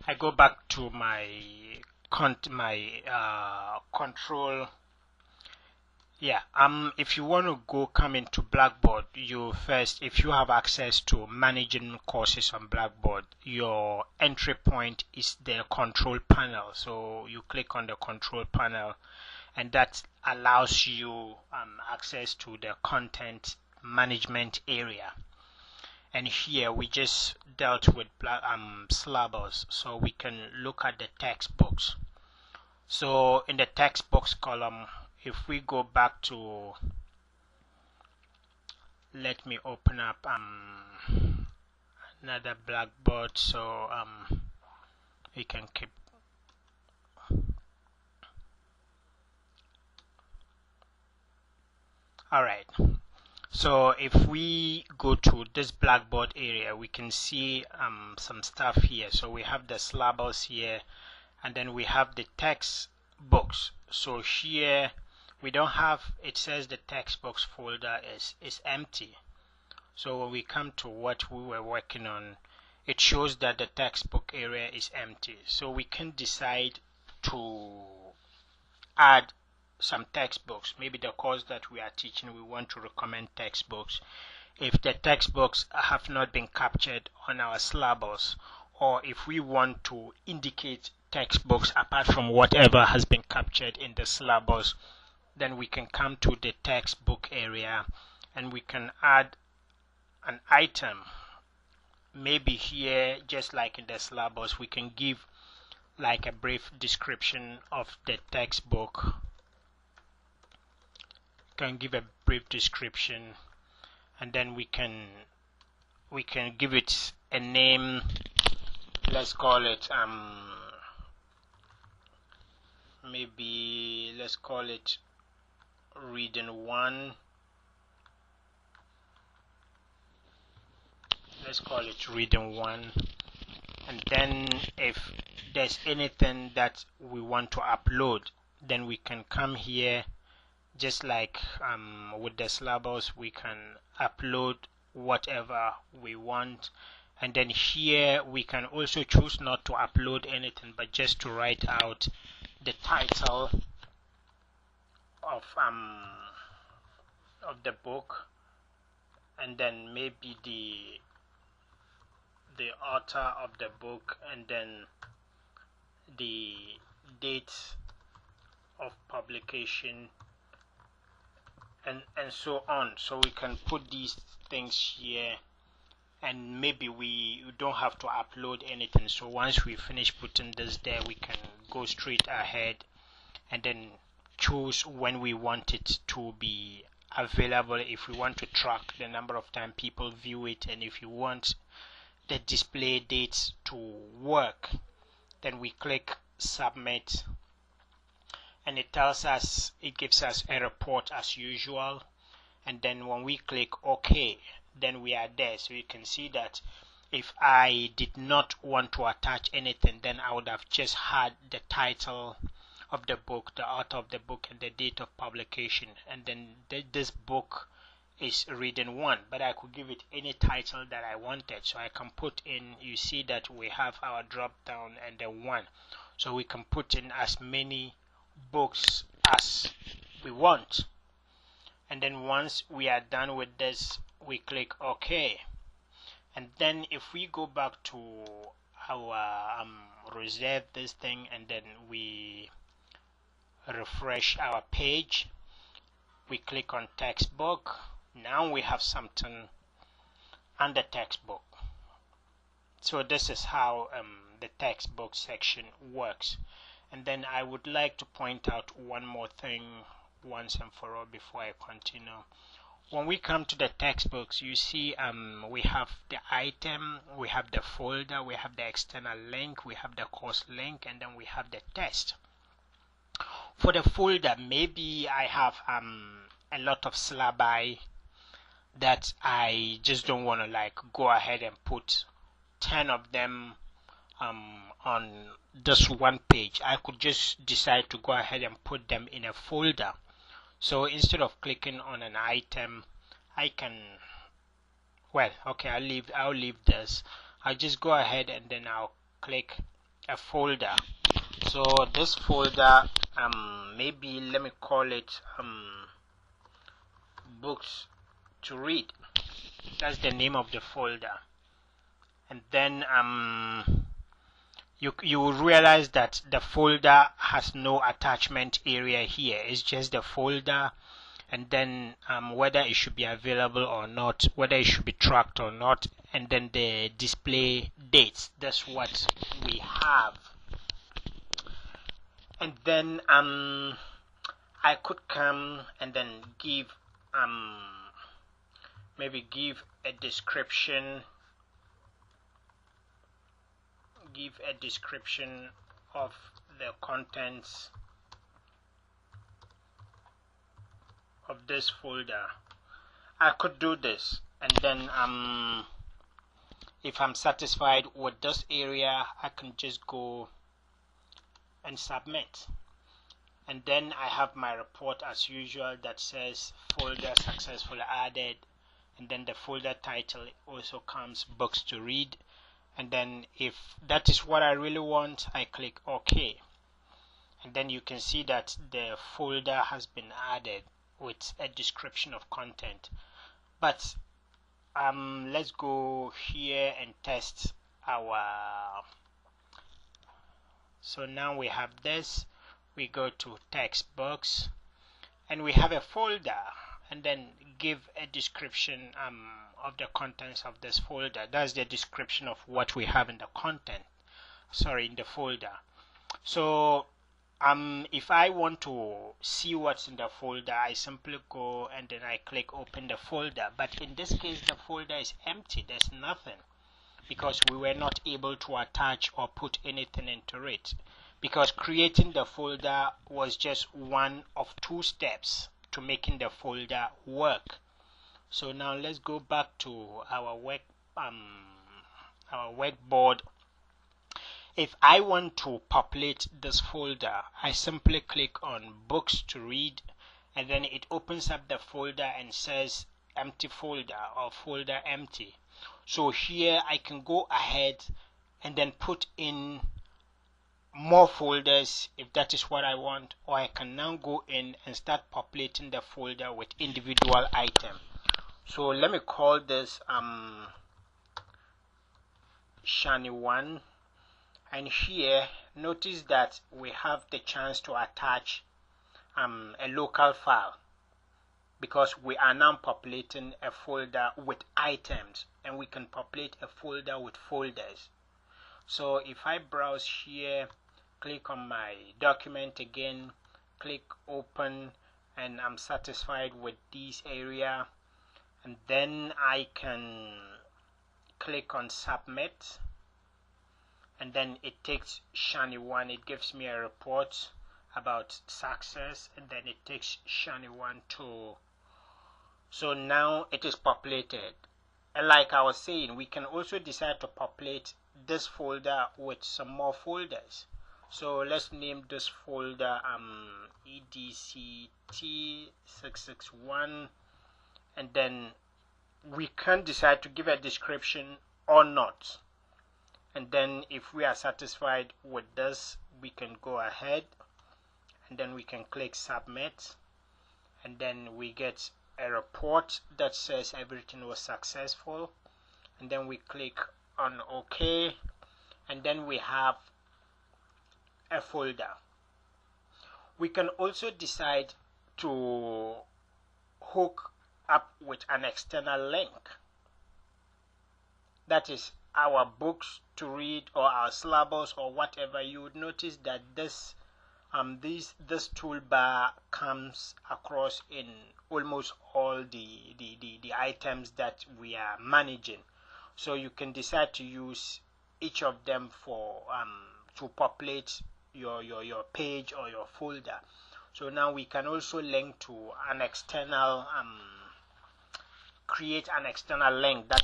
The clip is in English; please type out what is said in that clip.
I go back to my control. Yeah, if you want to come into Blackboard, you first, if you have access to managing courses on Blackboard, your entry point is the control panel. So you click on the control panel, and that allows you access to the content management area. And here we just dealt with syllabus, so we can look at the textbooks. So in the textbooks column, if we go back to, let me open up another Blackboard so we can keep. Alright, so if we go to this Blackboard area, we can see some stuff here. So we have the syllabus here, and then we have the textbooks. So here we don't have, it says the textbooks folder is empty. So when we come to what we were working on, it shows that the textbook area is empty. So we can decide to add some textbooks. Maybe the course that we are teaching, we want to recommend textbooks. If the textbooks have not been captured on our syllabus, or if we want to indicate textbooks apart from whatever has been captured in the syllabus, then we can come to the textbook area and we can add an item. Maybe here, just like in the syllabus, we can give like a brief description of the textbook. Can give a brief description, and then we can give it a name. Let's call it maybe let's call it reading 1. Let's call it reading 1. And then if there's anything that we want to upload, then we can come here, just like with the syllabus, we can upload whatever we want. And then here we can also choose not to upload anything, but just to write out the title of the book, and then maybe the author of the book, and then the date of publication, and so on. So we can put these things here, and maybe we don't have to upload anything. So once we finish putting this there, we can go straight ahead and then choose when we want it to be available. If we want to track the number of times people view it, and if you want the display dates to work, then we click submit, and it tells us, it gives us a report as usual. And then when we click OK, then we are there. So you can see that if I did not want to attach anything, then I would have just had the title of the book, the author of the book, and the date of publication, and then this book is reading 1, but I could give it any title that I wanted. So I can put in, you see that we have our drop down and the 1, so we can put in as many books as we want. And then once we are done with this, we click OK. And then if we go back to our reserve this thing, and then we refresh our page, we click on textbook. Now we have something under textbook. So this is how the textbook section works. And then I would like to point out one more thing once and for all before I continue. When we come to the textbooks, you see we have the item, we have the folder, we have the external link, we have the course link, and then we have the test. For the folder, maybe I have a lot of syllabi that I just don't want to like go ahead and put 10 of them on this one page. I could just decide to go ahead and put them in a folder. So instead of clicking on an item, I can, well, okay, I'll leave this. I'll just go ahead and then I'll click a folder. So this folder, maybe let me call it books to read. That's the name of the folder. And then you will realize that the folder has no attachment area here. It's just the folder, and then whether it should be available or not, whether it should be tracked or not, and then the display dates. That's what we have. And then I could come and then give maybe give a description of the contents of this folder. I could do this, and then if I'm satisfied with this area, I can just go and submit. And then I have my report as usual that says folder successfully added, and then the folder title also comes books to read. And then if that is what I really want, I click OK, and then you can see that the folder has been added with a description of content. But let's go here and test our. So now we have this. We go to text box and we have a folder, and then give a description of the contents of this folder. That's the description of what we have in the content, in the folder. So if I want to see what's in the folder, I simply go and then I click open the folder. But in this case, the folder is empty. There's nothing, because we were not able to attach or put anything into it, because creating the folder was just one of two steps to making the folder work. So now let's go back to our workboard. If I want to populate this folder, I simply click on books to read, and then it opens up the folder and says empty folder or folder empty. So here I can go ahead and then put in more folders if that is what I want, or I can now go in and start populating the folder with individual items. So let me call this Shiny 1, and here notice that we have the chance to attach a local file, because we are now populating a folder with items, and we can populate a folder with folders. So if I browse here, click on my document again, click open, and I'm satisfied with this area, and then I can click on submit, and then it takes Shiny 1. It gives me a report about success, and then it takes Shiny 1 too. So now it is populated. And like I was saying, we can also decide to populate this folder with some more folders. So let's name this folder EDCT661, and then we can decide to give a description or not. And then if we are satisfied with this, we can go ahead and then we can click submit, and then we get a report that says everything was successful, and then we click on OK, and then we have a folder. We can also decide to hook up with an external link, that is our books to read or our syllabus or whatever. You would notice that this toolbar comes across in almost all the items that we are managing. So you can decide to use each of them for to populate your page or your folder. So now we can also link to an external create an external link that